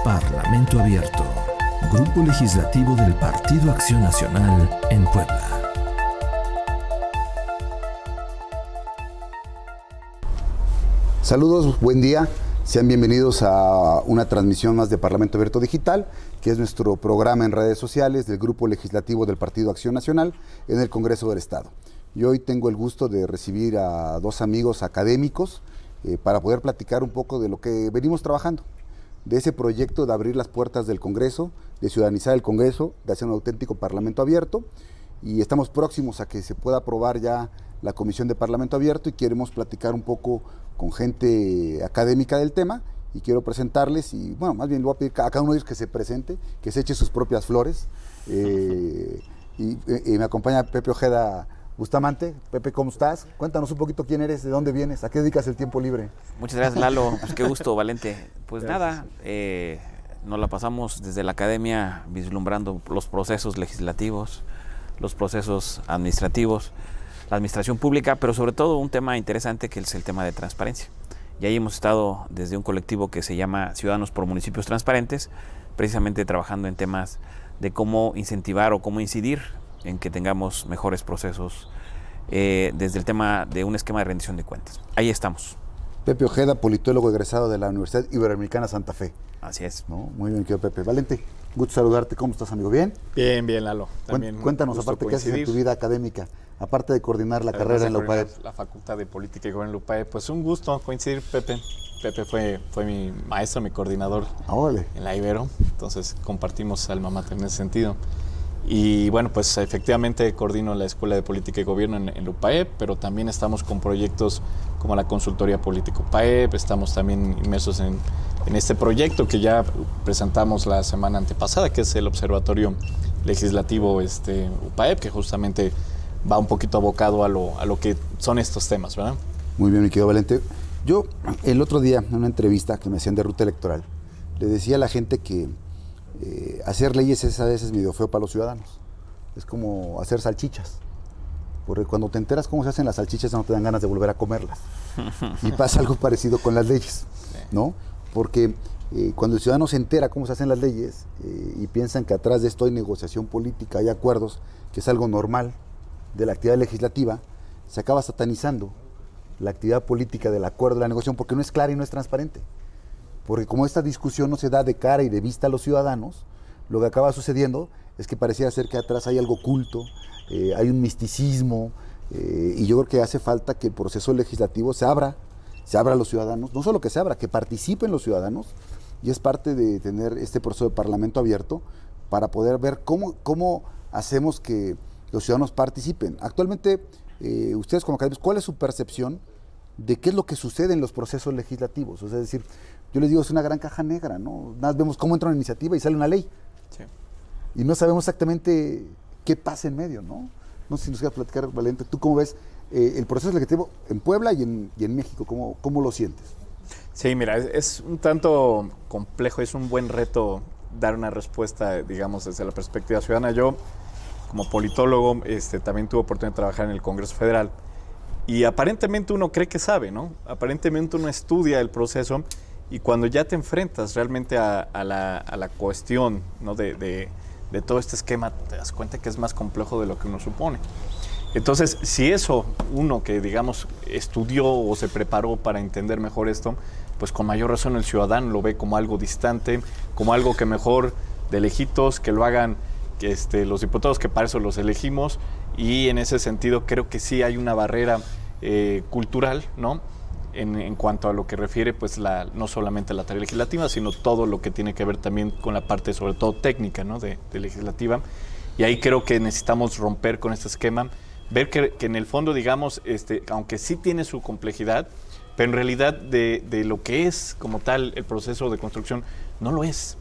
Parlamento Abierto, Grupo Legislativo del Partido Acción Nacional en Puebla. Saludos, buen día. Sean bienvenidos a una transmisión más de Parlamento Abierto Digital, que es nuestro programa en redes sociales del Grupo Legislativo del Partido Acción Nacional en el Congreso del Estado. Y hoy tengo el gusto de recibir a dos amigos académicos para poder platicar un poco de lo que venimos trabajando, de ese proyecto de abrir las puertas del Congreso, de ciudadanizar el Congreso, de hacer un auténtico Parlamento Abierto. Y estamos próximos a que se pueda aprobar ya la Comisión de Parlamento Abierto y queremos platicar un poco con gente académica del tema y quiero presentarles y bueno, más bien le voy a pedir a cada uno de ellos que se presente, que se eche sus propias flores y me acompaña Pepe Ojeda Bustamante. Pepe, ¿cómo estás? Cuéntanos un poquito quién eres, de dónde vienes, a qué dedicas el tiempo libre. Muchas gracias, Lalo, pues qué gusto, Valente. Pues gracias. Nada, nos la pasamos desde la academia vislumbrando los procesos legislativos, los procesos administrativos, la administración pública, pero sobre todo un tema interesante que es el tema de transparencia. Y ahí hemos estado desde un colectivo que se llama Ciudadanos por Municipios Transparentes, precisamente trabajando en temas de cómo incentivar o cómo incidir en que tengamos mejores procesos desde el tema de un esquema de rendición de cuentas. Ahí estamos. Pepe Ojeda, politólogo egresado de la Universidad Iberoamericana Santa Fe. Así es. ¿No? Muy bien, querido Pepe. Valente, gusto saludarte. ¿Cómo estás, amigo? ¿Bien? Bien, bien, Lalo. También cuéntanos, aparte, ¿qué haces en tu vida académica? Aparte de coordinar la carrera en la UPAEP. La Facultad de Política y Gobierno en la UPAEP. Pues un gusto coincidir, Pepe. Pepe fue mi maestro, mi coordinador en la Ibero. Entonces compartimos alma mater en ese sentido. Y bueno, pues efectivamente coordino la Escuela de Política y Gobierno en la UPAEP, pero también estamos con proyectos como la Consultoría Político UPAEP, estamos también inmersos en este proyecto que ya presentamos la semana antepasada, que es el Observatorio Legislativo UPAEP, que justamente va un poquito abocado a lo que son estos temas, ¿verdad? Muy bien, mi querido Valente. Yo el otro día, en una entrevista que me hacían de Ruta Electoral, le decía a la gente que hacer leyes es a veces medio feo para los ciudadanos. Es como hacer salchichas. Porque cuando te enteras cómo se hacen las salchichas no te dan ganas de volver a comerlas. Y pasa algo parecido con las leyes, ¿no? Porque cuando el ciudadano se entera cómo se hacen las leyes y piensan que atrás de esto hay negociación política, hay acuerdos, que es algo normal de la actividad legislativa, se acaba satanizando la actividad política del acuerdo, de la negociación, porque no es clara y no es transparente. Porque como esta discusión no se da de cara y de vista a los ciudadanos, lo que acaba sucediendo es que pareciera ser que atrás hay algo oculto, hay un misticismo, y yo creo que hace falta que el proceso legislativo se abra a los ciudadanos, no solo que se abra, que participen los ciudadanos, y es parte de tener este proceso de Parlamento abierto para poder ver cómo hacemos que los ciudadanos participen. Actualmente, ustedes como académicos, ¿cuál es su percepción de qué es lo que sucede en los procesos legislativos? O sea, es decir, yo les digo, es una gran caja negra, ¿no? Nada más vemos cómo entra una iniciativa y sale una ley. Sí. Y no sabemos exactamente qué pasa en medio, ¿no? No sé si nos quieres platicar, Valente, ¿tú cómo ves el proceso legislativo en Puebla y en México? ¿Cómo lo sientes? Sí, mira, es un tanto complejo, es un buen reto dar una respuesta, digamos, desde la perspectiva ciudadana. Yo, como politólogo, también tuve oportunidad de trabajar en el Congreso Federal y aparentemente uno cree que sabe, ¿no? Aparentemente uno estudia el proceso y cuando ya te enfrentas realmente a la cuestión, ¿no? de todo este esquema, te das cuenta que es más complejo de lo que uno supone. Entonces, si eso, uno que digamos estudió o se preparó para entender mejor esto, pues con mayor razón el ciudadano lo ve como algo distante, como algo que mejor de lejitos, que lo hagan los diputados, que para eso los elegimos, y en ese sentido creo que sí hay una barrera cultural, ¿no? En cuanto a lo que refiere pues no solamente la tarea legislativa, sino todo lo que tiene que ver también con la parte sobre todo técnica, ¿no? de legislativa. Y ahí creo que necesitamos romper con este esquema, ver que en el fondo, digamos, aunque sí tiene su complejidad, pero en realidad de lo que es como tal el proceso de construcción, no lo es.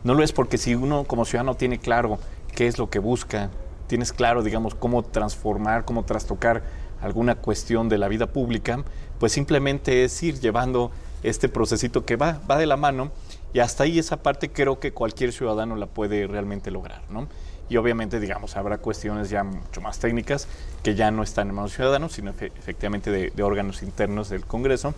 No lo es porque si uno como ciudadano tiene claro qué es lo que busca, tienes claro, digamos, cómo transformar, cómo trastocar alguna cuestión de la vida pública, pues simplemente es ir llevando este procesito que va de la mano, y hasta ahí esa parte creo que cualquier ciudadano la puede realmente lograr, ¿no? Y obviamente, digamos, habrá cuestiones ya mucho más técnicas que ya no están en manos ciudadanos, sino efectivamente de órganos internos del Congreso,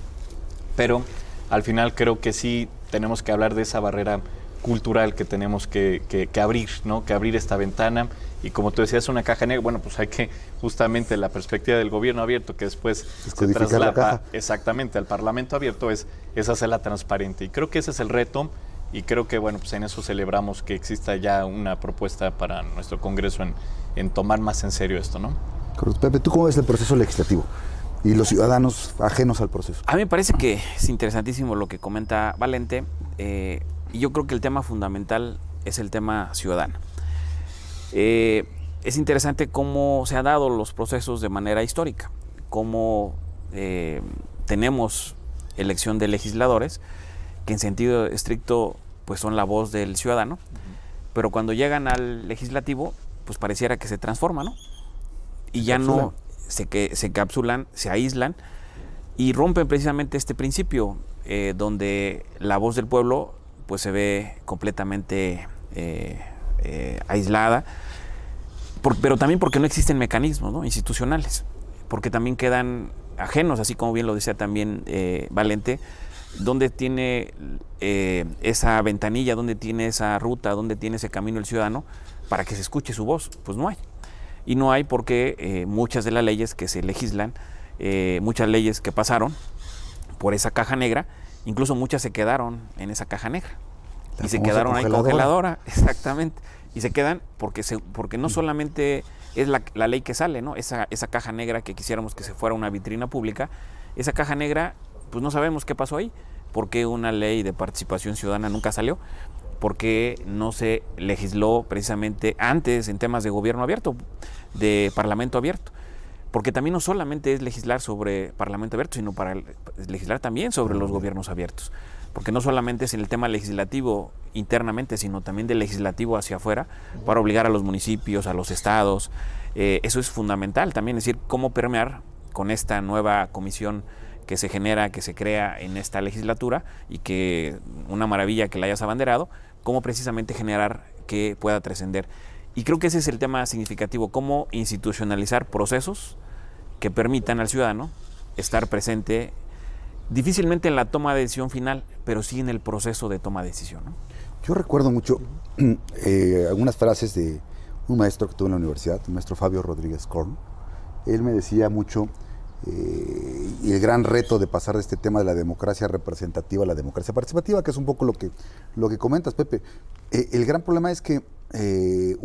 pero al final creo que sí tenemos que hablar de esa barrera cultural que tenemos que abrir, ¿no? Que abrir esta ventana. Y como tú decías, una caja negra, bueno, pues hay que, justamente la perspectiva del gobierno abierto, que después se traslada exactamente al Parlamento abierto, es hacerla transparente. Y creo que ese es el reto, y creo que, bueno, pues en eso celebramos que exista ya una propuesta para nuestro Congreso en tomar más en serio esto, ¿no? Pepe, ¿tú cómo ves el proceso legislativo y los ciudadanos ajenos al proceso? A mí me parece que es interesantísimo lo que comenta Valente, y yo creo que el tema fundamental es el tema ciudadano. Es interesante cómo se han dado los procesos de manera histórica, cómo tenemos elección de legisladores que en sentido estricto pues son la voz del ciudadano, pero cuando llegan al legislativo pues pareciera que se transforma, ¿no? Y ya no se encapsulan, se aíslan y rompen precisamente este principio donde la voz del pueblo pues se ve completamente aislada, pero también porque no existen mecanismos, ¿no?, institucionales, porque también quedan ajenos, así como bien lo decía también Valente, dónde tiene esa ventanilla, dónde tiene esa ruta, dónde tiene ese camino el ciudadano para que se escuche su voz. Pues no hay. Y no hay porque muchas de las leyes que se legislan, muchas leyes que pasaron por esa caja negra, incluso muchas se quedaron en esa caja negra. Y se quedaron ahí congeladora, exactamente. Y se quedan porque no solamente es la ley que sale, ¿no? Esa caja negra que quisiéramos que se fuera una vitrina pública, esa caja negra, pues no sabemos qué pasó ahí. ¿Por qué una ley de participación ciudadana nunca salió? ¿Por qué no se legisló precisamente antes en temas de gobierno abierto, de parlamento abierto? Porque también no solamente es legislar sobre parlamento abierto, sino para legislar también sobre los gobiernos abiertos. Porque no solamente es en el tema legislativo internamente, sino también del legislativo hacia afuera, para obligar a los municipios, a los estados. Eso es fundamental también, es decir, cómo permear con esta nueva comisión que se genera, que se crea en esta legislatura, y que una maravilla que la hayas abanderado, cómo precisamente generar que pueda trascender. Y creo que ese es el tema significativo, cómo institucionalizar procesos que permitan al ciudadano estar presente, difícilmente en la toma de decisión final, pero sí en el proceso de toma de decisión, ¿no? Yo recuerdo mucho algunas frases de un maestro que tuve en la universidad, el maestro Fabio Rodríguez Korn. Él me decía mucho, y el gran reto de pasar de este tema de la democracia representativa a la democracia participativa, que es un poco lo que comentas, Pepe. El gran problema es que hay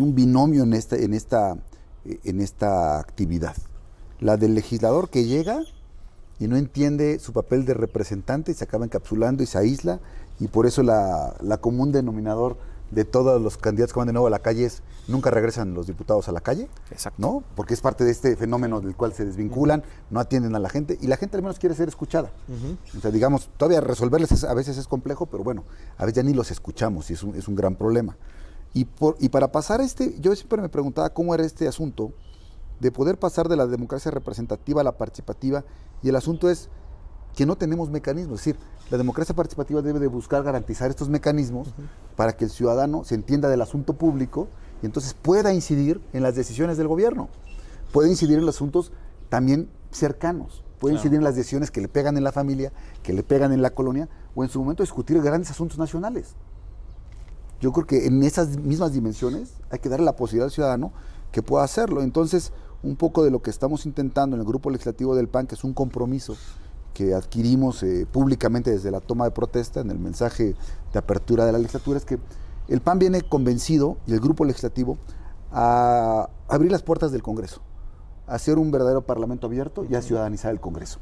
un binomio en esta actividad. La del legislador que llega y no entiende su papel de representante y se acaba encapsulando y se aísla, y por eso la común denominador de todos los candidatos que van de nuevo a la calle es nunca regresan los diputados a la calle. Exacto. ¿No? Porque es parte de este fenómeno del cual se desvinculan, no atienden a la gente, y la gente al menos quiere ser escuchada. O sea, digamos, todavía resolverles a veces es complejo, pero bueno, a veces ya ni los escuchamos y es un gran problema. Y para pasar yo siempre me preguntaba cómo era este asunto de poder pasar de la democracia representativa a la participativa, y el asunto es que no tenemos mecanismos. Es decir, la democracia participativa debe de buscar garantizar estos mecanismos para que el ciudadano se entienda del asunto público y entonces pueda incidir en las decisiones del gobierno, puede incidir en los asuntos también cercanos, puede incidir en las decisiones que le pegan en la familia, que le pegan en la colonia, o en su momento discutir grandes asuntos nacionales. Yo creo que en esas mismas dimensiones hay que darle la posibilidad al ciudadano que pueda hacerlo. Entonces, un poco de lo que estamos intentando en el Grupo Legislativo del PAN, que es un compromiso que adquirimos públicamente desde la toma de protesta en el mensaje de apertura de la legislatura, es que el PAN viene convencido, y el Grupo Legislativo, a abrir las puertas del Congreso, a hacer un verdadero parlamento abierto y a ciudadanizar el Congreso.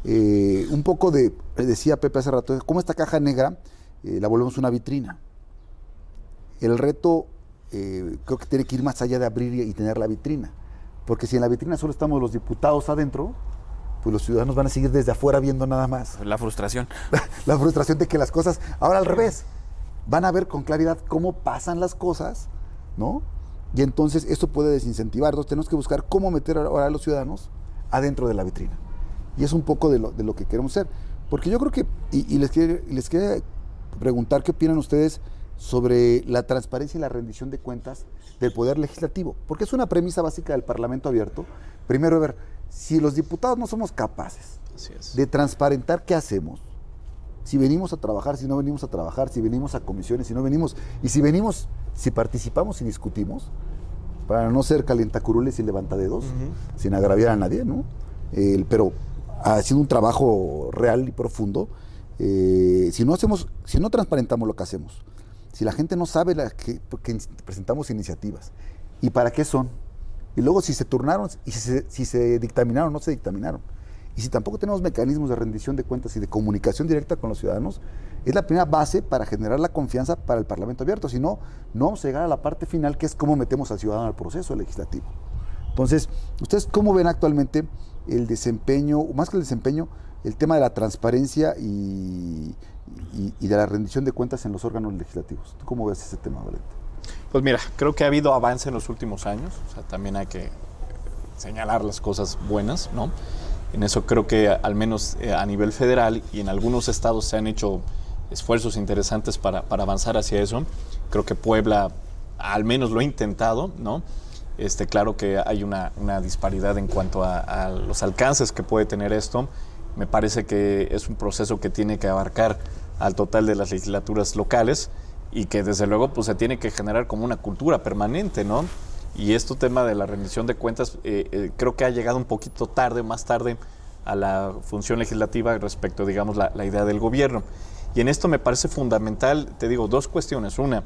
Un poco decía Pepe hace rato, cómo esta caja negra la volvemos una vitrina. El reto creo que tiene que ir más allá de abrir y tener la vitrina, porque si en la vitrina solo estamos los diputados adentro, pues los ciudadanos van a seguir desde afuera viendo nada más. La frustración. La frustración de que las cosas, ahora al revés, van a ver con claridad cómo pasan las cosas, ¿no? Y entonces esto puede desincentivar. Entonces tenemos que buscar cómo meter ahora a los ciudadanos adentro de la vitrina. Y es un poco de lo que queremos hacer. Porque yo creo que, y les quería preguntar qué opinan ustedes sobre la transparencia y la rendición de cuentas del Poder Legislativo, porque es una premisa básica del Parlamento abierto. Primero, ver, si los diputados no somos capaces de transparentar qué hacemos, si venimos a trabajar, si no venimos a trabajar, si venimos a comisiones, si no venimos, y si venimos, si participamos y discutimos, para no ser calientacurules y levantadedos, sin agraviar a nadie, ¿no? Pero haciendo un trabajo real y profundo, si no transparentamos lo que hacemos, si la gente no sabe porque presentamos iniciativas y para qué son, y luego si se turnaron y si se dictaminaron o no se dictaminaron, y si tampoco tenemos mecanismos de rendición de cuentas y de comunicación directa con los ciudadanos, es la primera base para generar la confianza para el Parlamento abierto. Si no, no vamos a llegar a la parte final, que es cómo metemos al ciudadano al proceso legislativo. Entonces, ¿ustedes cómo ven actualmente el desempeño, más que el desempeño, el tema de la transparencia y de la rendición de cuentas en los órganos legislativos? ¿Tú cómo ves ese tema, Valente? Pues mira, creo que ha habido avance en los últimos años, o sea, también hay que señalar las cosas buenas, ¿no? En eso creo que al menos a nivel federal y en algunos estados se han hecho esfuerzos interesantes para avanzar hacia eso. Creo que Puebla al menos lo ha intentado, ¿no? Claro que hay una disparidad en cuanto a los alcances que puede tener esto. Me parece que es un proceso que tiene que abarcar al total de las legislaturas locales y que desde luego pues se tiene que generar como una cultura permanente, ¿no? Y tema de la rendición de cuentas creo que ha llegado un poquito tarde, más tarde, a la función legislativa respecto, digamos, la idea del gobierno. Y en esto me parece fundamental, te digo, dos cuestiones. Una,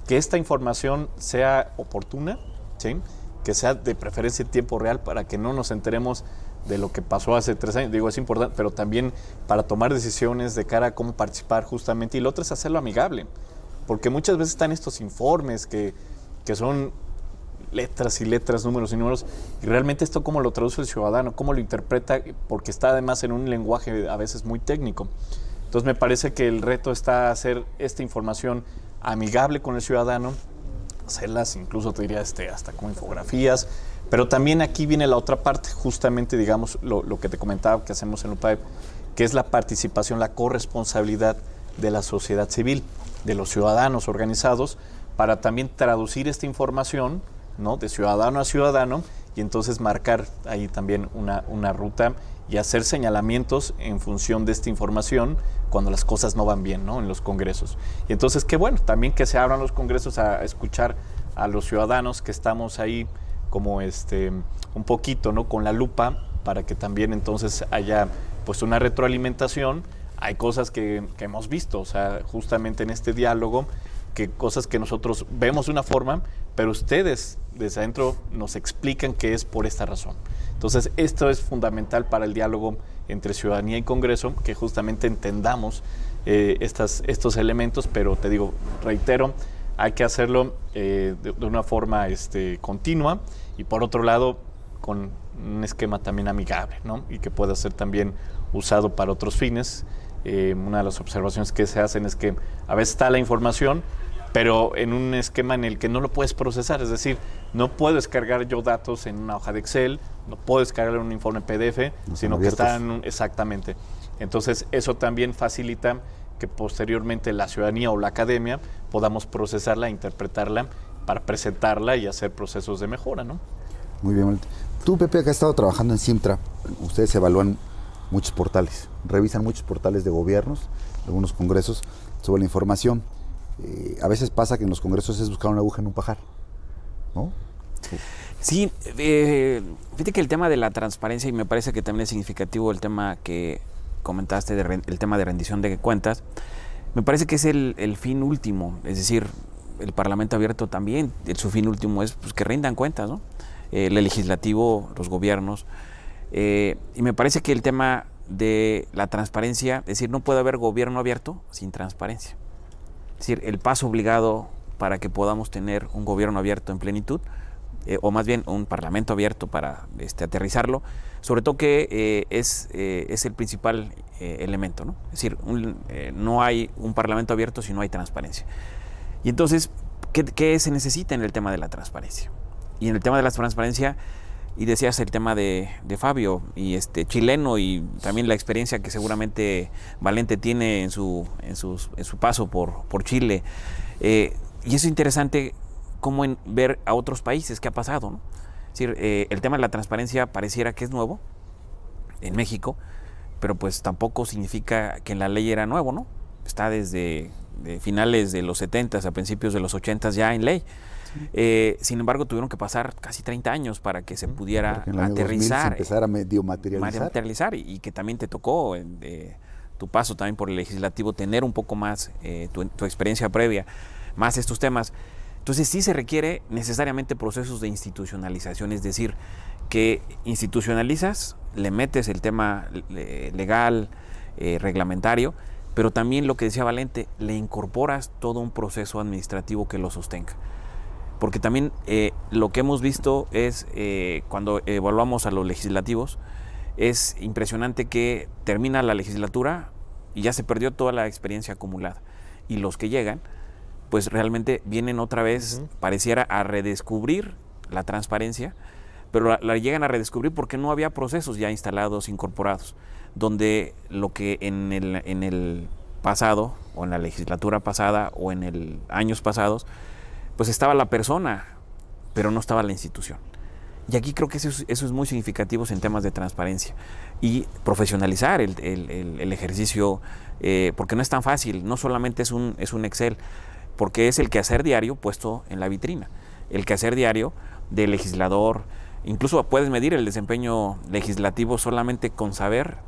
que esta información sea oportuna, ¿sí? Que sea de preferencia en tiempo real para que no nos enteremos de lo que pasó hace 3 años. Digo, es importante, pero también para tomar decisiones de cara a cómo participar justamente. Y lo otro es hacerlo amigable, porque muchas veces están estos informes que son letras y letras, números y números, y realmente esto cómo lo traduce el ciudadano, cómo lo interpreta, porque está además en un lenguaje a veces muy técnico. Entonces me parece que el reto está hacer esta información amigable con el ciudadano, hacerlas incluso te diría hasta como infografías, pero también aquí viene la otra parte, justamente digamos lo que te comentaba que hacemos en UPAEP, que es la participación, la corresponsabilidad de la sociedad civil, de los ciudadanos organizados, para también traducir esta información, ¿no?, de ciudadano a ciudadano, y entonces marcar ahí también una ruta y hacer señalamientos en función de esta información cuando las cosas no van bien, ¿no?, en los congresos. Y entonces qué bueno, también que se abran los congresos a escuchar a los ciudadanos que estamos ahí como un poquito, ¿no?, con la lupa, para que también entonces haya pues una retroalimentación. Hay cosas que hemos visto, o sea, justamente en este diálogo, que cosas que nosotros vemos de una forma, pero ustedes desde adentro nos explican que es por esta razón. Entonces, esto es fundamental para el diálogo entre ciudadanía y Congreso, que justamente entendamos estos elementos, pero te digo, reitero, hay que hacerlo de una forma continua y por otro lado con un esquema también amigable, ¿no?, y que pueda ser también usado para otros fines. Una de las observaciones que se hacen es que a veces está la información, pero en un esquema en el que no lo puedes procesar, es decir, no puedo descargar yo datos en una hoja de Excel, no puedo descargar un informe PDF, sino que están exactamente. Entonces, eso también facilita que posteriormente la ciudadanía o la academia podamos procesarla, interpretarla, para presentarla y hacer procesos de mejora, ¿no? Muy bien, tú, Pepe, que has estado trabajando en Simtra, ustedes evalúan muchos portales, revisan muchos portales de gobiernos, de algunos congresos, sobre la información. A veces pasa que en los congresos es buscar una aguja en un pajar, ¿no? Sí, fíjate que el tema de la transparencia, y me parece que también es significativo el tema que comentaste, el tema de rendición de cuentas, me parece que es el fin último, es decir, el Parlamento abierto también, su fin último es pues, que rindan cuentas, ¿no? El legislativo, los gobiernos, y me parece que el tema de la transparencia, es decir, no puede haber gobierno abierto sin transparencia. Es decir, el paso obligado para que podamos tener un gobierno abierto en plenitud, o más bien un parlamento abierto para aterrizarlo, sobre todo que es el principal elemento, ¿no? Es decir, no hay un parlamento abierto si no hay transparencia. Y entonces, ¿qué se necesita en el tema de la transparencia? Y en el tema de la transparencia, y decías el tema de Fabio, y chileno, y también la experiencia que seguramente Valente tiene en su paso por Chile. Y es interesante cómo ver a otros países qué ha pasado, ¿no? Es decir, el tema de la transparencia pareciera que es nuevo en México, pero pues tampoco significa que la ley era nuevo, ¿no? Está desde finales de los 70s a principios de los 80s ya en ley. Sin embargo, tuvieron que pasar casi 30 años para que se pudiera aterrizar, empezar a medio materializar. Y que también te tocó tu paso también por el legislativo, tener un poco más tu experiencia previa, más estos temas. Entonces sí se requiere necesariamente procesos de institucionalización, es decir, que institucionalizas, le metes el tema legal, reglamentario, pero también lo que decía Valente, le incorporas todo un proceso administrativo que lo sostenga. Porque también lo que hemos visto es, cuando evaluamos a los legislativos, es impresionante que termina la legislatura y ya se perdió toda la experiencia acumulada. Y los que llegan, pues realmente vienen otra vez, pareciera, a redescubrir la transparencia, pero la llegan a redescubrir porque no había procesos ya instalados, incorporados, donde lo que en el pasado, o en la legislatura pasada, o en años pasados, pues estaba la persona, pero no estaba la institución. Y aquí creo que eso es muy significativo en temas de transparencia y profesionalizar el ejercicio, porque no es tan fácil, no solamente es un Excel, porque es el quehacer diario puesto en la vitrina, el quehacer diario del legislador. Incluso puedes medir el desempeño legislativo solamente con saber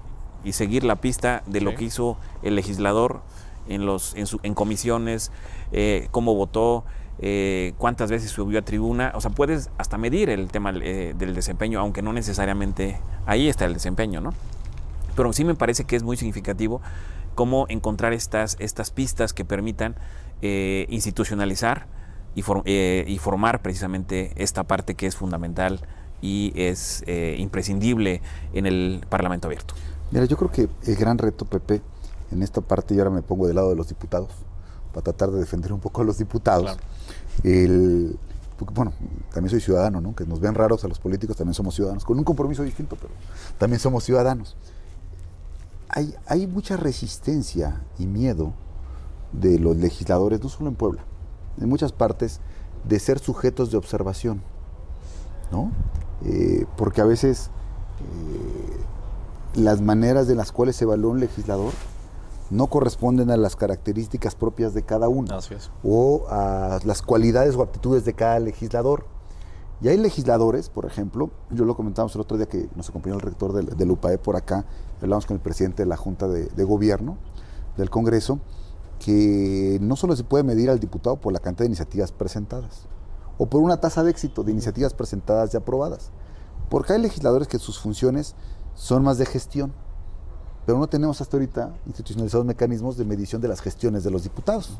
y seguir la pista de lo que hizo el legislador en comisiones, cómo votó, cuántas veces subió a tribuna. O sea, puedes hasta medir el tema del desempeño, aunque no necesariamente ahí está el desempeño, ¿no? Pero sí me parece que es muy significativo cómo encontrar estas pistas que permitan institucionalizar y formar precisamente esta parte que es fundamental y es imprescindible en el Parlamento abierto. Mira, yo creo que el gran reto, Pepe, en esta parte, y ahora me pongo del lado de los diputados, para tratar de defender un poco a los diputados. Claro. Porque, bueno, también soy ciudadano, ¿no? Que nos ven raros a los políticos, también somos ciudadanos, con un compromiso distinto, pero también somos ciudadanos. Hay mucha resistencia y miedo de los legisladores, no solo en Puebla, en muchas partes, de ser sujetos de observación, ¿no? Porque a veces las maneras de las cuales se evalúa un legislador no corresponden a las características propias de cada uno. Así es. O a las cualidades o aptitudes de cada legislador. Y hay legisladores, por ejemplo, yo lo comentamos el otro día que nos acompañó el rector del UPAE por acá, hablamos con el presidente de la Junta de Gobierno del Congreso, que no solo se puede medir al diputado por la cantidad de iniciativas presentadas, o por una tasa de éxito de iniciativas presentadas y aprobadas, porque hay legisladores que sus funciones son más de gestión, pero no tenemos hasta ahorita institucionalizados mecanismos de medición de las gestiones de los diputados,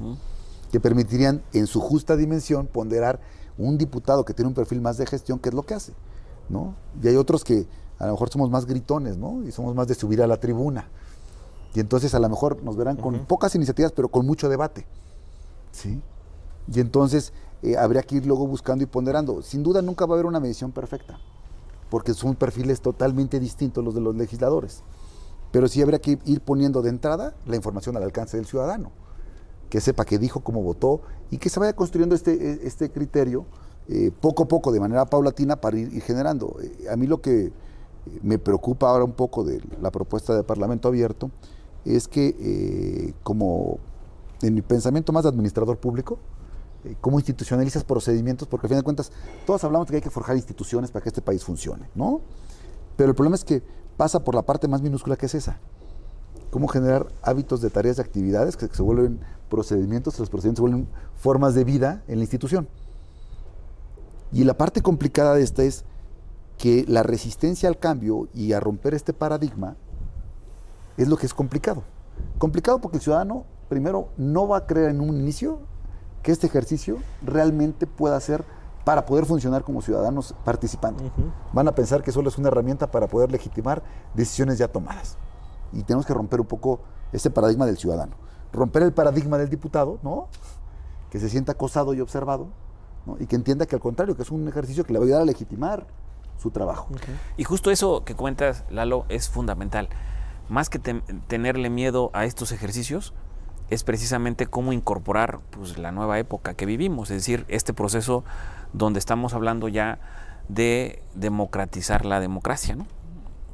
que permitirían en su justa dimensión ponderar un diputado que tiene un perfil más de gestión, qué es lo que hace, ¿no? Y hay otros que a lo mejor somos más gritones, ¿no? Y somos más de subir a la tribuna. Y entonces a lo mejor nos verán con pocas iniciativas, pero con mucho debate, ¿sí? Y entonces habría que ir luego buscando y ponderando. Sin duda nunca va a haber una medición perfecta, porque son perfiles totalmente distintos los de los legisladores. Pero sí habría que ir poniendo de entrada la información al alcance del ciudadano, que sepa qué dijo, cómo votó, y que se vaya construyendo este criterio poco a poco, de manera paulatina, para ir generando. A mí lo que me preocupa ahora un poco de la propuesta de Parlamento abierto es que, como en mi pensamiento más de administrador público, cómo institucionalizas procedimientos, porque al fin de cuentas todos hablamos de que hay que forjar instituciones para que este país funcione, ¿no? Pero el problema es que pasa por la parte más minúscula, que es esa. Cómo generar hábitos de tareas y actividades que se vuelven procedimientos, los procedimientos se vuelven formas de vida en la institución. Y la parte complicada de esta es que la resistencia al cambio y a romper este paradigma es lo que es complicado. Complicado porque el ciudadano, primero, no va a creer en un inicio que este ejercicio realmente pueda ser para poder funcionar como ciudadanos participando. Van a pensar que solo es una herramienta para poder legitimar decisiones ya tomadas. Y tenemos que romper un poco ese paradigma del ciudadano. Romper el paradigma del diputado, ¿no? Que se sienta acosado y observado, ¿no? Y que entienda que al contrario, que es un ejercicio que le va a ayudar a legitimar su trabajo. Y justo eso que cuentas, Lalo, es fundamental. Más que tenerle miedo a estos ejercicios, es precisamente cómo incorporar, pues, la nueva época que vivimos, es decir, este proceso donde estamos hablando ya de democratizar la democracia, ¿no?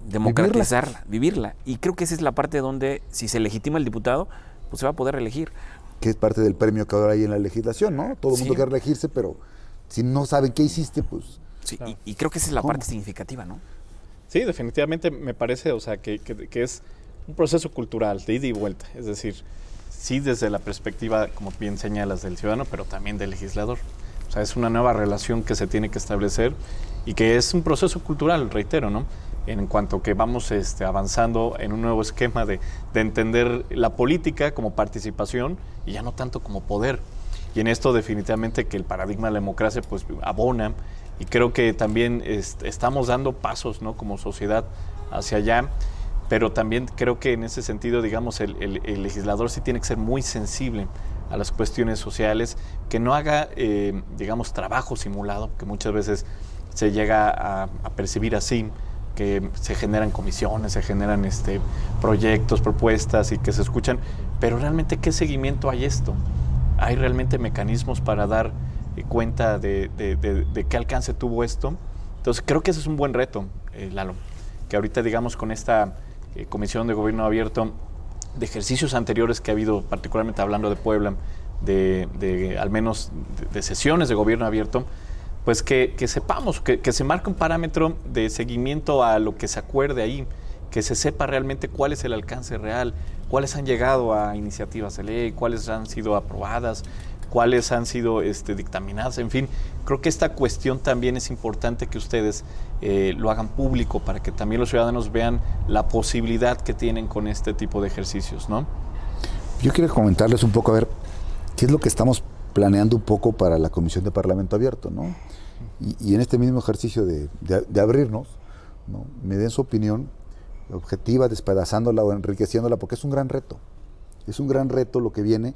democratizarla, vivirla. Y creo que esa es la parte donde, si se legitima el diputado, pues se va a poder reelegir. Que es parte del premio que ahora hay en la legislación, ¿no? Todo el mundo quiere reelegirse, pero si no saben qué hiciste, pues... Sí, claro. y creo que esa es la parte significativa, ¿no? Sí, definitivamente me parece, o sea, que es un proceso cultural de ida y vuelta. Es decir, sí desde la perspectiva, como bien señalas, del ciudadano, pero también del legislador. O sea, es una nueva relación que se tiene que establecer y que es un proceso cultural, reitero, ¿no? En cuanto que vamos avanzando en un nuevo esquema de entender la política como participación y ya no tanto como poder. Y en esto definitivamente que el paradigma de la democracia pues abona, y creo que también estamos dando pasos, ¿no?, como sociedad hacia allá, pero también creo que en ese sentido, digamos, el legislador sí tiene que ser muy sensible a las cuestiones sociales, que no haga, digamos, trabajo simulado, que muchas veces se llega a percibir así, que se generan comisiones, se generan proyectos, propuestas y que se escuchan, pero realmente ¿qué seguimiento hay esto? ¿Hay realmente mecanismos para dar cuenta de qué alcance tuvo esto? Entonces creo que ese es un buen reto, Lalo, que ahorita digamos con esta Comisión de Gobierno Abierto, de ejercicios anteriores que ha habido, particularmente hablando de Puebla, al menos de sesiones de Gobierno Abierto, pues que sepamos, que se marque un parámetro de seguimiento a lo que se acuerde ahí, que se sepa realmente cuál es el alcance real, cuáles han llegado a iniciativas de ley, cuáles han sido aprobadas, cuáles han sido dictaminadas, en fin. Creo que esta cuestión también es importante que ustedes lo hagan público para que también los ciudadanos vean la posibilidad que tienen con este tipo de ejercicios, ¿no? Yo quiero comentarles un poco, a ver, qué es lo que estamos planeando un poco para la Comisión de Parlamento Abierto, ¿no? Y en este mismo ejercicio de abrirnos, ¿no?, me den su opinión objetiva, despedazándola o enriqueciéndola, porque es un gran reto. Es un gran reto lo que viene,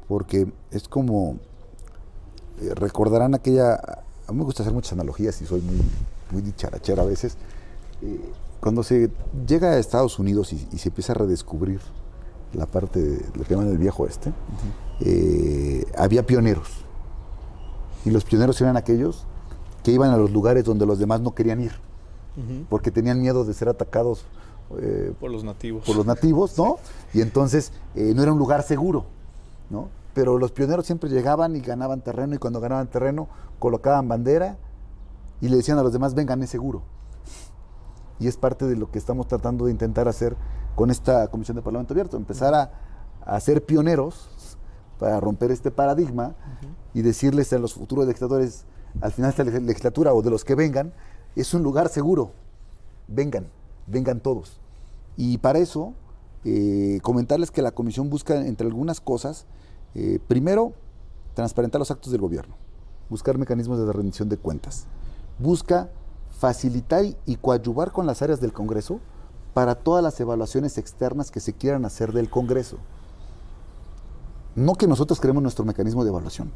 porque es como, recordarán aquella, a mí me gusta hacer muchas analogías y soy muy dicharachera a veces, cuando se llega a Estados Unidos y se empieza a redescubrir la parte de lo que llaman el viejo oeste, había pioneros, y los pioneros eran aquellos que iban a los lugares donde los demás no querían ir, porque tenían miedo de ser atacados por los nativos. Por los nativos, ¿no? Y entonces no era un lugar seguro, ¿no? Pero los pioneros siempre llegaban y ganaban terreno, y cuando ganaban terreno colocaban bandera y le decían a los demás, vengan, es seguro. Y es parte de lo que estamos tratando de intentar hacer con esta Comisión de Parlamento Abierto, empezar a ser pioneros para romper este paradigma y decirles a los futuros legisladores, al final de esta legislatura o de los que vengan, es un lugar seguro, vengan todos. Y para eso, comentarles que la Comisión busca, entre algunas cosas, primero, transparentar los actos del gobierno, buscar mecanismos de rendición de cuentas, busca facilitar y coadyuvar con las áreas del Congreso para todas las evaluaciones externas que se quieran hacer del Congreso. No que nosotros creemos nuestro mecanismo de evaluación,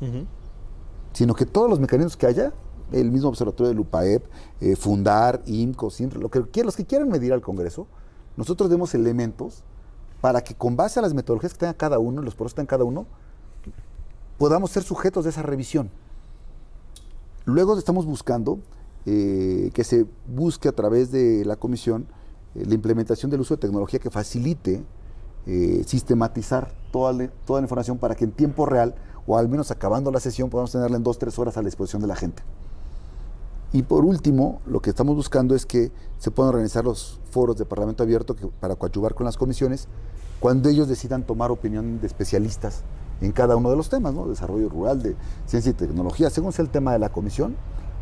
sino que todos los mecanismos que haya, el mismo observatorio del UPAEP, Fundar, IMCO, siempre, los que quieran medir al Congreso, nosotros demos elementos para que con base a las metodologías que tenga cada uno, los procesos que tenga cada uno, podamos ser sujetos de esa revisión. Luego estamos buscando que se busque a través de la Comisión la implementación del uso de tecnología que facilite sistematizar toda la información para que en tiempo real, o al menos acabando la sesión, podamos tenerla en 2-3 horas a la disposición de la gente. Y por último, lo que estamos buscando es que se puedan organizar los foros de Parlamento Abierto para coadyuvar con las comisiones cuando ellos decidan tomar opinión de especialistas en cada uno de los temas, ¿no? Desarrollo rural, de ciencia y tecnología, según sea el tema de la comisión,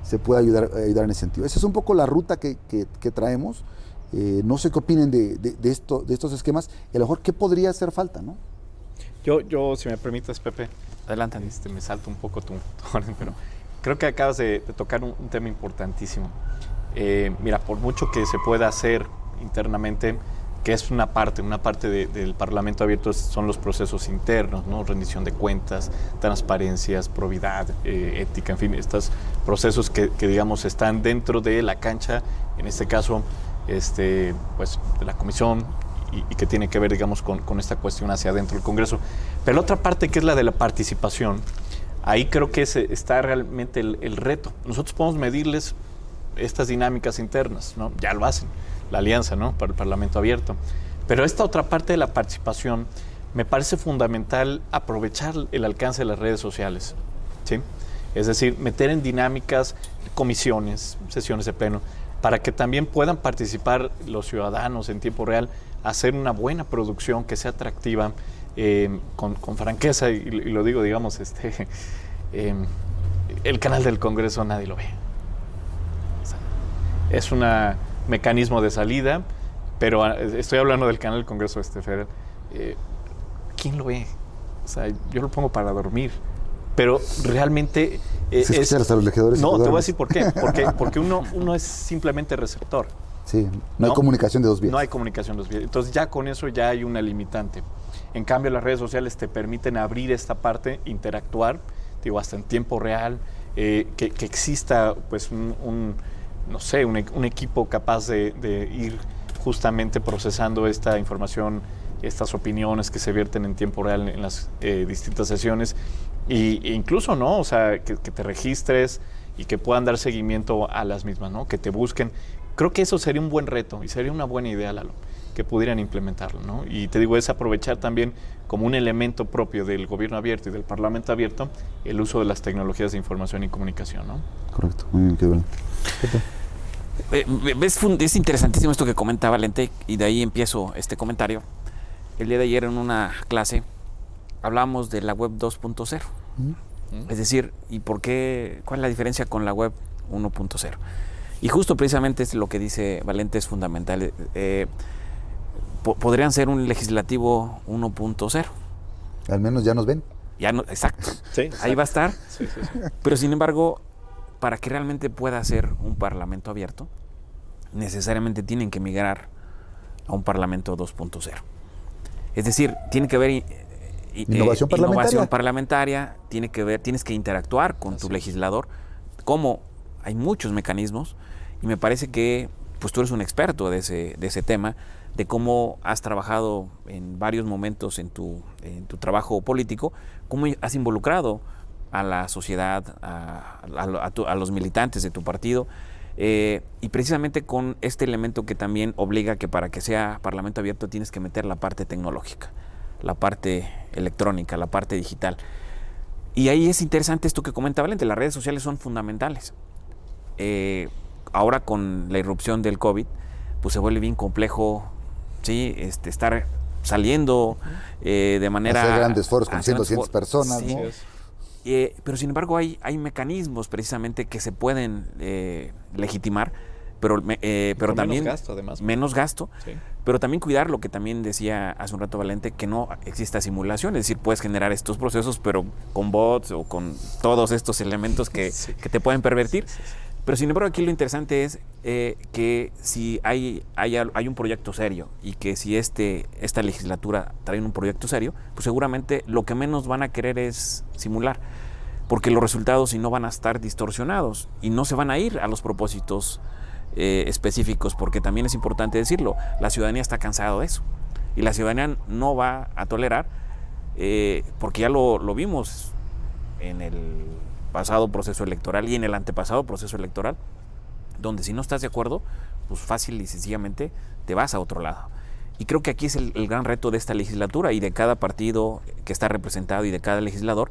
se puede ayudar en ese sentido. Esa es un poco la ruta que traemos. No sé qué opinen de estos esquemas y a lo mejor qué podría hacer falta, ¿no? Yo, si me permites, Pepe, adelante. Me salto un poco tu orden, pero creo que acabas de tocar un tema importantísimo. Mira, por mucho que se pueda hacer internamente, que es una parte del Parlamento Abierto, son los procesos internos, ¿no? Rendición de cuentas, transparencias, probidad, ética, en fin, estos procesos que digamos están dentro de la cancha, en este caso, pues de la Comisión y que tiene que ver, digamos, con esta cuestión hacia adentro del Congreso. Pero la otra parte, que es la de la participación, ahí creo que está realmente el reto. Nosotros podemos medirles estas dinámicas internas, ¿no? Ya lo hacen. la alianza, ¿no?, para el Parlamento abierto. Pero esta otra parte de la participación me parece fundamental aprovechar el alcance de las redes sociales, ¿sí? Es decir, meter en dinámicas comisiones, sesiones de pleno, para que también puedan participar los ciudadanos en tiempo real, hacer una buena producción que sea atractiva, con franqueza, y lo digo, digamos, el canal del Congreso nadie lo ve. O sea, es un mecanismo de salida, pero estoy hablando del canal del Congreso federal. ¿Quién lo ve? O sea, yo lo pongo para dormir. Pero realmente a los legisladores. No, te voy a decir por qué. Porque uno es simplemente receptor. Sí, no hay comunicación de dos vías. No hay comunicación de dos vías. Entonces ya con eso ya hay una limitante. En cambio, las redes sociales te permiten abrir esta parte, interactuar, digo, hasta en tiempo real, que exista pues no sé, un equipo capaz de ir justamente procesando esta información, estas opiniones que se vierten en tiempo real en las distintas sesiones. E incluso, ¿no? O sea, que te registres y que puedan dar seguimiento a las mismas, ¿no? Que te busquen. Creo que eso sería un buen reto y sería una buena idea, Lalo, que pudieran implementarlo, ¿no? Y te digo, es aprovechar también como un elemento propio del gobierno abierto y del Parlamento abierto el uso de las tecnologías de información y comunicación, ¿no? Correcto, muy bien, qué bueno. Es interesantísimo esto que comenta Valente, y de ahí empiezo este comentario. El día de ayer en una clase hablábamos de la web 2.0. Es decir, ¿y por qué? ¿Cuál es la diferencia con la web 1.0? Y justo precisamente es lo que dice Valente, es fundamental. Podrían ser un legislativo 1.0. Al menos ya nos ven. Ya no, exacto. Sí, exacto. Ahí va a estar. Sí. Pero sin embargo, para que realmente pueda ser un parlamento abierto, necesariamente tienen que migrar a un parlamento 2.0. Es decir, tiene que haber innovación parlamentaria, tienes que interactuar con tu legislador. Como hay muchos mecanismos, y me parece que pues tú eres un experto de ese tema, de cómo has trabajado en varios momentos en tu trabajo político, cómo has involucrado a la sociedad, a los militantes de tu partido, y precisamente con este elemento que también obliga que para que sea parlamento abierto tienes que meter la parte tecnológica, la parte electrónica, la parte digital. Y ahí es interesante esto que comenta Valente, las redes sociales son fundamentales. Ahora con la irrupción del COVID, pues se vuelve bien complejo, ¿sí? Estar saliendo de manera... Hacer grandes foros con 100, 200 personas, sí, ¿no? Pero sin embargo hay mecanismos precisamente que se pueden legitimar, pero también... menos gasto, además. Menos gasto, sí. Pero también cuidar lo que también decía hace un rato Valente, que no exista simulación, es decir, puedes generar estos procesos, pero con bots o con todos estos elementos que te pueden pervertir. Sí. Pero sin embargo aquí lo interesante es que si hay un proyecto serio y que si esta legislatura trae un proyecto serio, pues seguramente lo que menos van a querer es simular, porque los resultados si no van a estar distorsionados y no se van a ir a los propósitos específicos, porque también es importante decirlo, la ciudadanía está cansada de eso y la ciudadanía no va a tolerar, porque ya lo vimos en el pasado proceso electoral y en el antepasado proceso electoral, donde si no estás de acuerdo, pues fácil y sencillamente te vas a otro lado. Y creo que aquí es el gran reto de esta legislatura y de cada partido que está representado y de cada legislador,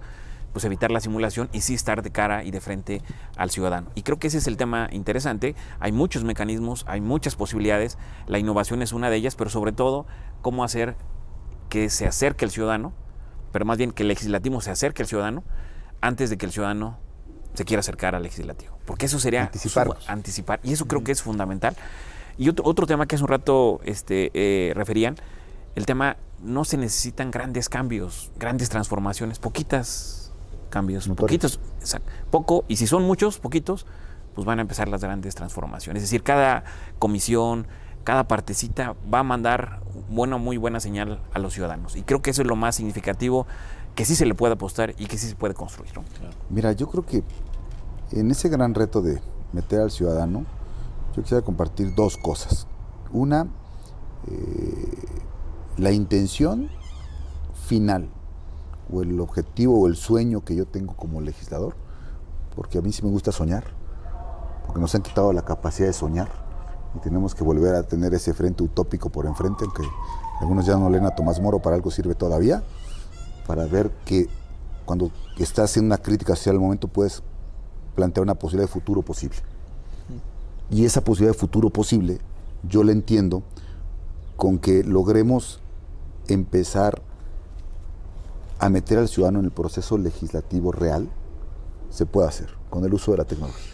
pues evitar la simulación y sí estar de cara y de frente al ciudadano. Y creo que ese es el tema interesante. Hay muchos mecanismos, hay muchas posibilidades, la innovación es una de ellas, pero sobre todo, cómo hacer que se acerque el ciudadano, pero más bien que el legislativo se acerque al ciudadano, antes de que el ciudadano se quiera acercar al legislativo. Porque eso sería anticipar. Y eso creo que es fundamental. Y otro tema que hace un rato referían, el tema, no se necesitan grandes cambios, grandes transformaciones, poquitas cambios, poco, y si son muchos, poquitos, pues van a empezar las grandes transformaciones. Es decir, cada comisión, cada partecita va a mandar muy buena señal a los ciudadanos. Y creo que eso es lo más significativo, que sí se le puede apostar y que sí se puede construir, ¿no? Claro. Mira, yo creo que en ese gran reto de meter al ciudadano, yo quisiera compartir dos cosas. Una, la intención final, o el objetivo o el sueño que yo tengo como legislador, porque a mí sí me gusta soñar, porque nos han quitado la capacidad de soñar, y tenemos que volver a tener ese frente utópico por enfrente, aunque algunos ya no leen a Tomás Moro, para algo sirve todavía, para ver que cuando estás haciendo una crítica social al momento puedes plantear una posibilidad de futuro posible. Y esa posibilidad de futuro posible yo la entiendo con que logremos empezar a meter al ciudadano en el proceso legislativo real. Se puede hacer con el uso de la tecnología.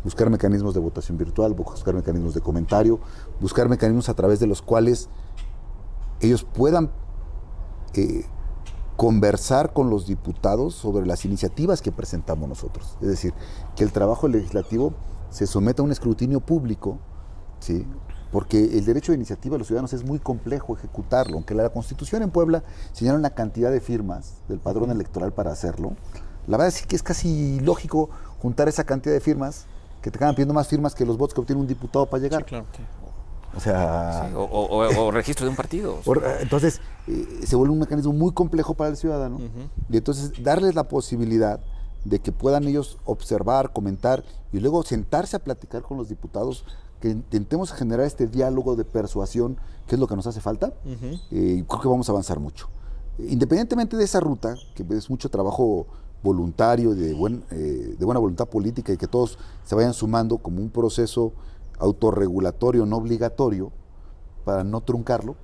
Buscar mecanismos de votación virtual, buscar mecanismos de comentario, buscar mecanismos a través de los cuales ellos puedan conversar con los diputados sobre las iniciativas que presentamos nosotros. Es decir, que el trabajo legislativo se someta a un escrutinio público, ¿sí? Porque el derecho de iniciativa de los ciudadanos es muy complejo ejecutarlo, aunque la Constitución en Puebla señala una cantidad de firmas del padrón electoral para hacerlo. La verdad es que es casi lógico juntar esa cantidad de firmas que te acaban pidiendo más firmas que los votos que obtiene un diputado para llegar. Sí, claro. Sí. O sea... Sí, o registro de un partido. Entonces, se vuelve un mecanismo muy complejo para el ciudadano. Y entonces, darles la posibilidad de que puedan ellos observar, comentar y luego sentarse a platicar con los diputados, que intentemos generar este diálogo de persuasión, que es lo que nos hace falta. Creo que vamos a avanzar mucho. Independientemente de esa ruta, que es mucho trabajo voluntario, de buena voluntad política y que todos se vayan sumando como un proceso autorregulatorio, no obligatorio, para no truncarlo.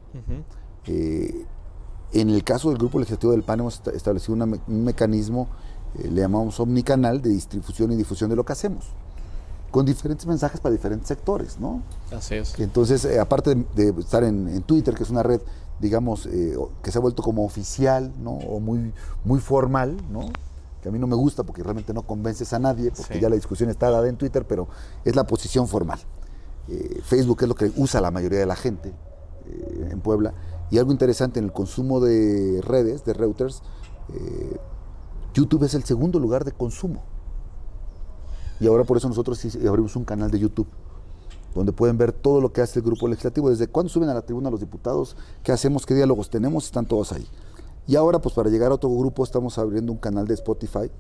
En el caso del Grupo Legislativo del PAN hemos establecido un mecanismo, le llamamos omnicanal, de distribución y difusión de lo que hacemos, con diferentes mensajes para diferentes sectores, ¿no? Así es. Entonces, aparte de estar en Twitter, que es una red, digamos, que se ha vuelto como oficial, ¿no? O muy formal, ¿no? Que a mí no me gusta porque realmente no convences a nadie, porque ya la discusión está dada en Twitter, pero es la posición formal. Facebook es lo que usa la mayoría de la gente en Puebla. Y algo interesante, en el consumo de redes, de routers, YouTube es el segundo lugar de consumo. Y ahora por eso nosotros sí abrimos un canal de YouTube, donde pueden ver todo lo que hace el Grupo Legislativo, desde cuándo suben a la tribuna los diputados, qué hacemos, qué diálogos tenemos, están todos ahí. Y ahora, pues para llegar a otro grupo, estamos abriendo un canal de Spotify,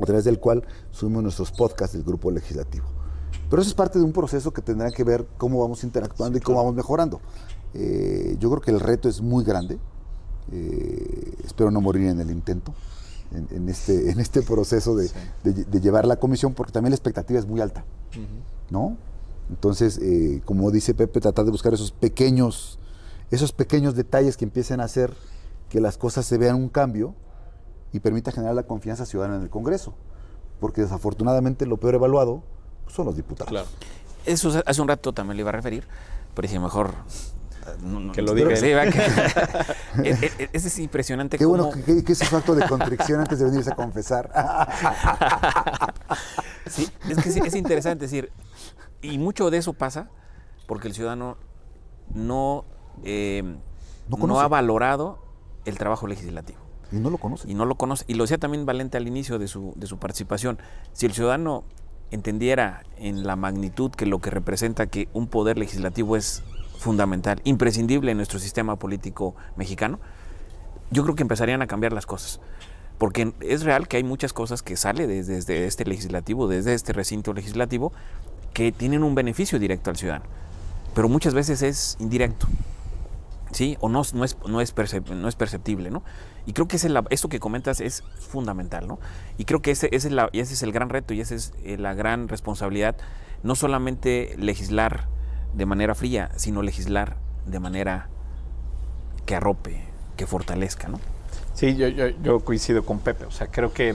a través del cual subimos nuestros podcasts del Grupo Legislativo. Pero eso es parte de un proceso que tendrá que ver cómo vamos interactuando y cómo vamos mejorando. Yo creo que el reto es muy grande. Espero no morir en el intento, en este proceso de llevar la comisión, porque también la expectativa es muy alta, ¿no? Entonces, como dice Pepe, tratar de buscar esos pequeños detalles que empiecen a hacer que las cosas se vean un cambio y permita generar la confianza ciudadana en el Congreso, porque desafortunadamente lo peor evaluado son los diputados. Claro. Eso hace un rato también le iba a referir, pero dije mejor que lo diga. Sí, es impresionante. Qué bueno que es su acto de contrición antes de venirse a confesar. Sí, es interesante decir, y mucho de eso pasa porque el ciudadano no ha valorado el trabajo legislativo. Y no lo conoce. Y lo decía también Valente al inicio de su participación. Si el ciudadano entendiera en la magnitud que lo que representa que un poder legislativo es fundamental, imprescindible en nuestro sistema político mexicano, yo creo que empezarían a cambiar las cosas. Porque es real que hay muchas cosas que salen desde este legislativo, desde este recinto legislativo, que tienen un beneficio directo al ciudadano. Pero muchas veces es indirecto, ¿sí? O no es perceptible, ¿no? Y creo que esto que comentas es fundamental, ¿no? Y creo que ese es el gran reto y esa es la gran responsabilidad, no solamente legislar de manera fría, sino legislar de manera que arrope, que fortalezca, ¿no? Sí, yo coincido con Pepe. O sea, creo que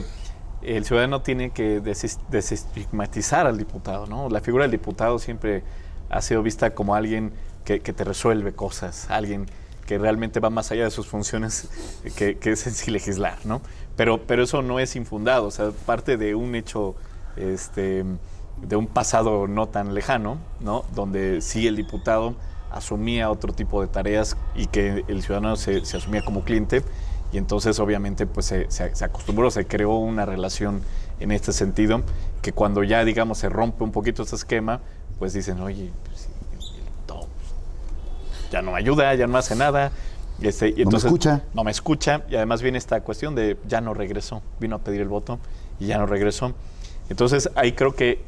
el ciudadano tiene que desestigmatizar al diputado, ¿no? La figura del diputado siempre ha sido vista como alguien que te resuelve cosas, alguien que realmente va más allá de sus funciones, que es en sí legislar, ¿no? Pero eso no es infundado. O sea, parte de un hecho de un pasado no tan lejano, ¿no? Donde sí el diputado asumía otro tipo de tareas y que el ciudadano se asumía como cliente, y entonces obviamente pues se acostumbró, se creó una relación en este sentido, que cuando ya digamos se rompe un poquito este esquema, pues dicen, oye, pues, ya no me ayuda, ya no hace nada, y entonces no me escucha, y además viene esta cuestión de ya no regresó, vino a pedir el voto y ya no regresó. Entonces ahí creo que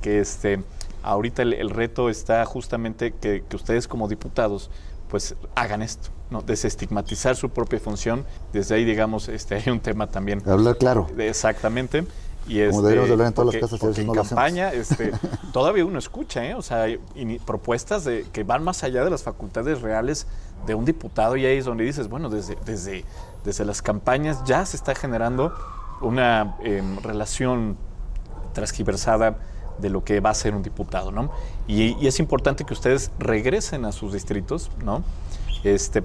Ahorita el reto está justamente que ustedes como diputados pues hagan esto, ¿no? Desestigmatizar su propia función. Desde ahí, digamos, hay un tema también. Hablar claro. Exactamente. Y como deberíamos hablar en todas las casas, porque no en campaña todavía uno escucha, o sea, hay propuestas que van más allá de las facultades reales de un diputado, y ahí es donde dices, bueno, desde las campañas ya se está generando una relación transgiversada de lo que va a ser un diputado, ¿no? Y es importante que ustedes regresen a sus distritos, ¿no?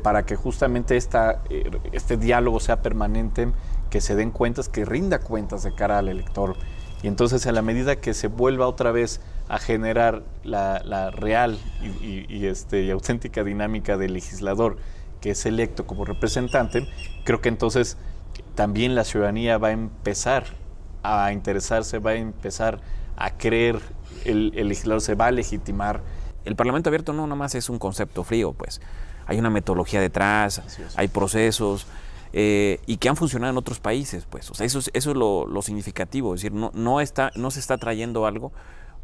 Para que justamente este diálogo sea permanente, que se den cuentas, que rinda cuentas de cara al elector. Y entonces, a la medida que se vuelva otra vez a generar la real y auténtica dinámica del legislador que es electo como representante, creo que entonces también la ciudadanía va a empezar a interesarse, va a empezar a creer, el legislador se va a legitimar. El Parlamento abierto no nomás es un concepto frío, pues. Hay una metodología detrás, hay procesos, y que han funcionado en otros países, pues. O sea, eso es lo significativo. Es decir, no se está trayendo algo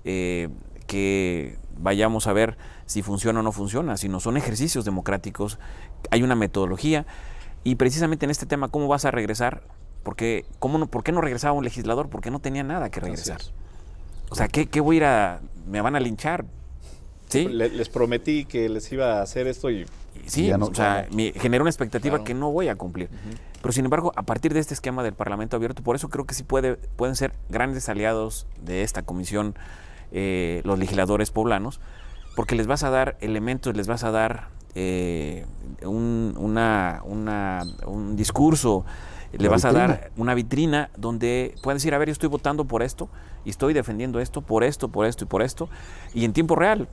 que vayamos a ver si funciona o no funciona, sino son ejercicios democráticos, hay una metodología, y precisamente en este tema, ¿cómo vas a regresar? ¿Por qué no regresaba un legislador? Porque no tenía nada que regresar. O sea, ¿qué voy a ir a...? ¿Me van a linchar? ¿Sí? Les prometí que les iba a hacer esto y... Sí, ya no, o sea, me generó una expectativa que no voy a cumplir. Uh-huh. Pero sin embargo, a partir de este esquema del Parlamento abierto, por eso creo que sí pueden ser grandes aliados de esta comisión los legisladores poblanos, porque les vas a dar elementos, les vas a dar un discurso, le vas a dar una vitrina donde puedes decir, a ver, yo estoy votando por esto y estoy defendiendo esto, por esto y por esto, y en tiempo real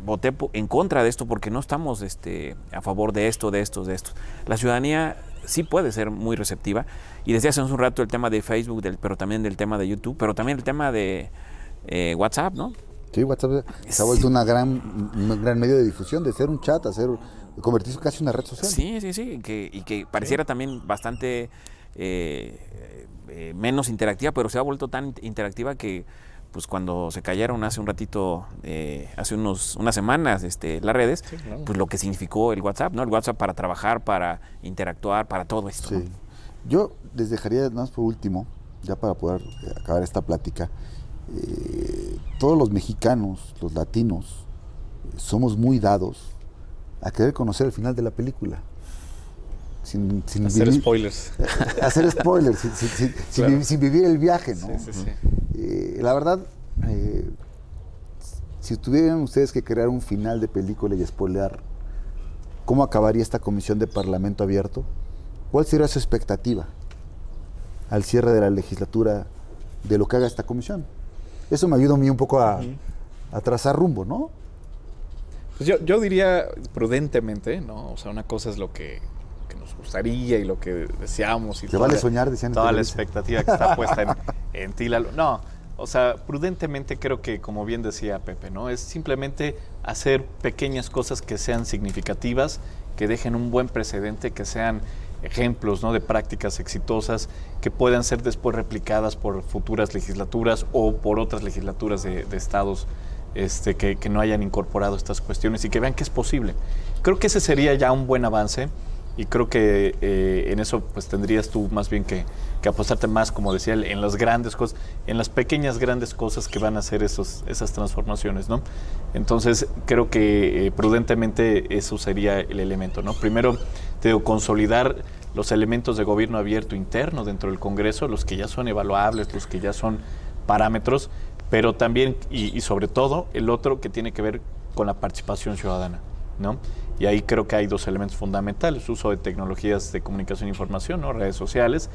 voté en contra de esto porque no estamos a favor de esto. La ciudadanía sí puede ser muy receptiva, y desde hace un rato el tema de Facebook, pero también del tema de YouTube, pero también el tema de WhatsApp, ¿no? Sí, WhatsApp se ha vuelto un gran medio de difusión, de ser un chat, convertirse casi en una red social. Sí, y que pareciera también bastante menos interactiva, pero se ha vuelto tan interactiva que pues cuando se cayeron hace un ratito, hace unas semanas las redes, sí, claro, pues lo que significó el WhatsApp, ¿no? El WhatsApp para trabajar, para interactuar, para todo esto. Sí. ¿No? Yo les dejaría, nada más por último, ya para poder acabar esta plática, todos los mexicanos, los latinos, somos muy dados a querer conocer el final de la película. Sin hacer spoilers. Hacer spoilers, claro, sin vivir el viaje, ¿no? Sí. La verdad, si tuvieran ustedes que crear un final de película y spoilear cómo acabaría esta comisión de Parlamento abierto, ¿cuál sería su expectativa al cierre de la legislatura de lo que haga esta comisión? Eso me ayuda a mí un poco a trazar rumbo, ¿no? Pues yo diría prudentemente, ¿no? O sea, una cosa es lo que nos gustaría y lo que deseamos. Y te vale soñar, decían. Toda la expectativa que está puesta en ti. No, o sea, prudentemente creo que, como bien decía Pepe, ¿no? Es simplemente hacer pequeñas cosas que sean significativas, que dejen un buen precedente, que sean ejemplos, ¿no?, de prácticas exitosas que puedan ser después replicadas por futuras legislaturas o por otras legislaturas de estados que no hayan incorporado estas cuestiones y que vean que es posible. Creo que ese sería ya un buen avance, y creo que en eso pues tendrías tú más bien que apostarte más, como decía él, en las grandes cosas, en las pequeñas grandes cosas que van a hacer esas transformaciones, ¿no? Entonces creo que prudentemente eso sería el elemento, ¿no? Primero, consolidar los elementos de gobierno abierto interno dentro del Congreso, los que ya son evaluables, los que ya son parámetros, pero también y sobre todo el otro que tiene que ver con la participación ciudadana, ¿no? Y ahí creo que hay dos elementos fundamentales: uso de tecnologías de comunicación e información, ¿no?, redes sociales,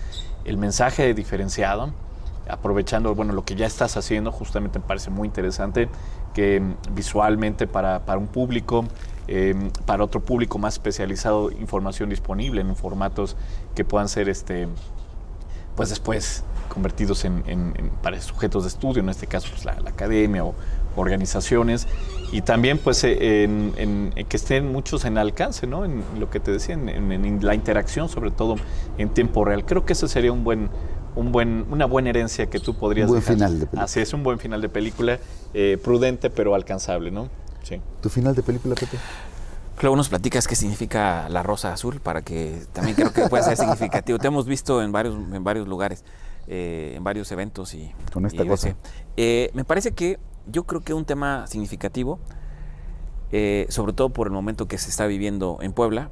el mensaje diferenciado, aprovechando, bueno, lo que ya estás haciendo. Justamente me parece muy interesante que visualmente para un público, para otro público más especializado, información disponible en formatos que puedan ser pues después convertidos para sujetos de estudio, en este caso pues la academia o organizaciones, y también pues que estén muchos en alcance, ¿no?, en lo que te decía, en la interacción, sobre todo en tiempo real. Creo que ese sería un buen una buena herencia que tú podrías dejar. Un buen final de película. Así es, un buen final de película, prudente pero alcanzable, ¿no? Sí. ¿Tu final de película, Pepe? Luego nos platicas qué significa la rosa azul, para que también creo que puede ser significativo. Te hemos visto en varios lugares, en varios eventos y con esta cosa. Me parece que yo creo que un tema significativo, sobre todo por el momento que se está viviendo en Puebla,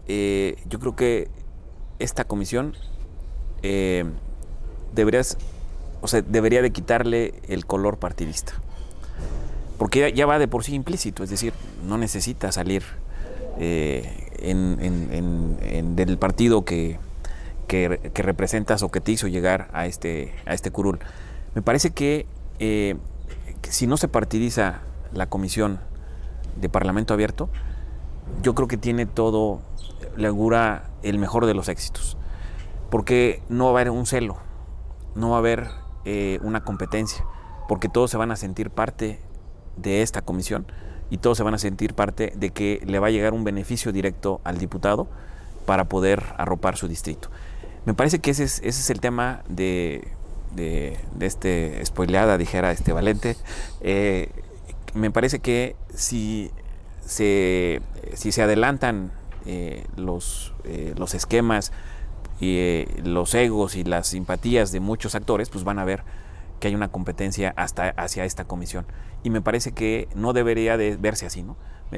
yo creo que esta comisión debería de quitarle el color partidista, porque ya va de por sí implícito, es decir, no necesita salir del partido que representas o que te hizo llegar a este curul. Me parece que si no se partidiza la comisión de Parlamento Abierto, yo creo que tiene todo, le augura el mejor de los éxitos, porque no va a haber un celo, no va a haber una competencia, porque todos se van a sentir parte de esta comisión y todos se van a sentir parte de que le va a llegar un beneficio directo al diputado para poder arropar su distrito. Me parece que ese es el tema de spoileada, dijera Valente. Me parece que si se adelantan los esquemas y los egos y las simpatías de muchos actores, pues van a ver que hay una competencia hacia esta comisión. Y me parece que no debería de verse así, ¿no?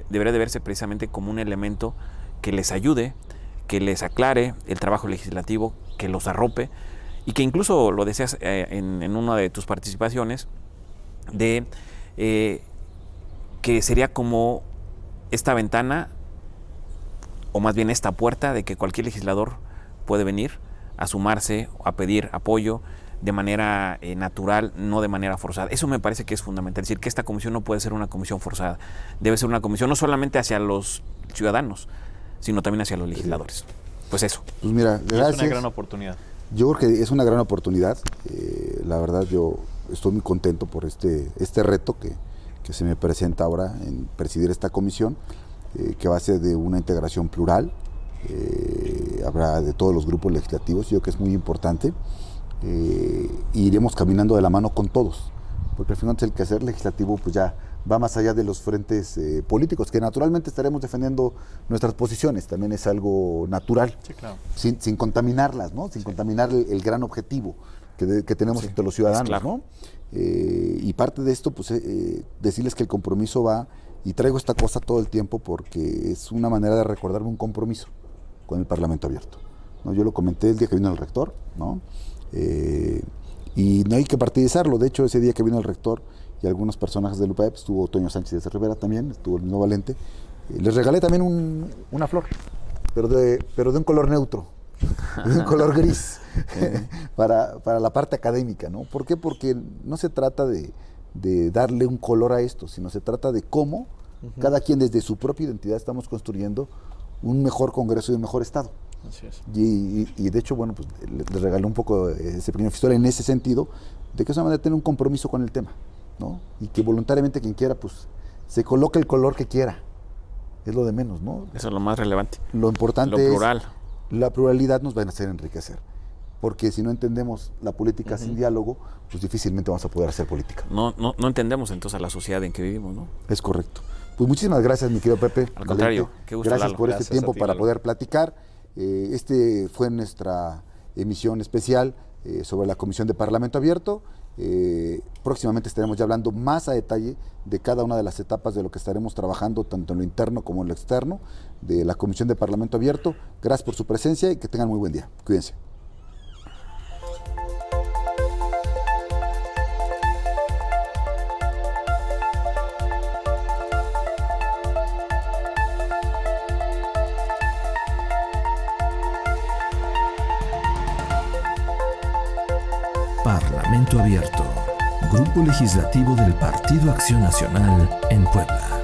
Debería de verse precisamente como un elemento que les ayude, que les aclare el trabajo legislativo, que los arrope, y que incluso lo decías en una de tus participaciones, de que sería como esta ventana, o más bien esta puerta, de que cualquier legislador puede venir a sumarse, a pedir apoyo de manera natural, no de manera forzada. Eso me parece que es fundamental, es decir, que esta comisión no puede ser una comisión forzada, debe ser una comisión no solamente hacia los ciudadanos, sino también hacia los legisladores. Pues eso. Pues mira, gracias. Es una gran oportunidad. Yo creo que es una gran oportunidad. La verdad, yo estoy muy contento por este reto que se me presenta ahora en presidir esta comisión, que va a ser de una integración plural. Habrá de todos los grupos legislativos, yo creo que es muy importante. Iremos caminando de la mano con todos, porque al final el quehacer legislativo pues ya va más allá de los frentes políticos, que naturalmente estaremos defendiendo nuestras posiciones, también es algo natural, sí, claro. sin contaminarlas, ¿no? Sin contaminar el gran objetivo que tenemos entre los ciudadanos, claro. ¿no? Y parte de esto, pues decirles que el compromiso va, y traigo esta cosa todo el tiempo porque es una manera de recordarme un compromiso con el Parlamento Abierto, ¿no? Yo lo comenté el día que vino el rector, ¿no? Y no hay que partidizarlo. De hecho, ese día que vino el rector y algunos personajes del UPAEP, estuvo Toño Sánchez de Rivera también, estuvo el mismo Valente, les regalé también una flor, pero de un color neutro, de un color gris, para la parte académica, ¿no? ¿Por qué? Porque no se trata de darle un color a esto, sino se trata de cómo cada quien desde su propia identidad estamos construyendo un mejor Congreso y un mejor Estado. Así es. Y de hecho, bueno, pues les regalé un poco ese pequeño historia en ese sentido, de que es una manera de tener un compromiso con el tema, ¿no? Y que voluntariamente quien quiera, pues, se coloque el color que quiera. Es lo de menos, ¿no? Eso es lo más relevante. Lo importante lo plural. Es la pluralidad nos va a hacer enriquecer. Porque si no entendemos la política sin diálogo, pues difícilmente vamos a poder hacer política. No entendemos entonces a la sociedad en que vivimos, ¿no? Es correcto. Pues muchísimas gracias, mi querido Pepe. Al contrario, qué gusto, gracias Lalo. por Gracias este tiempo ti, para Lalo. poder platicar. Este fue nuestra emisión especial sobre la Comisión de Parlamento Abierto. Próximamente estaremos ya hablando más a detalle de cada una de las etapas de lo que estaremos trabajando, tanto en lo interno como en lo externo, de la Comisión de Parlamento Abierto. Gracias por su presencia y que tengan muy buen día. Cuídense. Parlamento Abierto, Grupo Legislativo del Partido Acción Nacional en Puebla.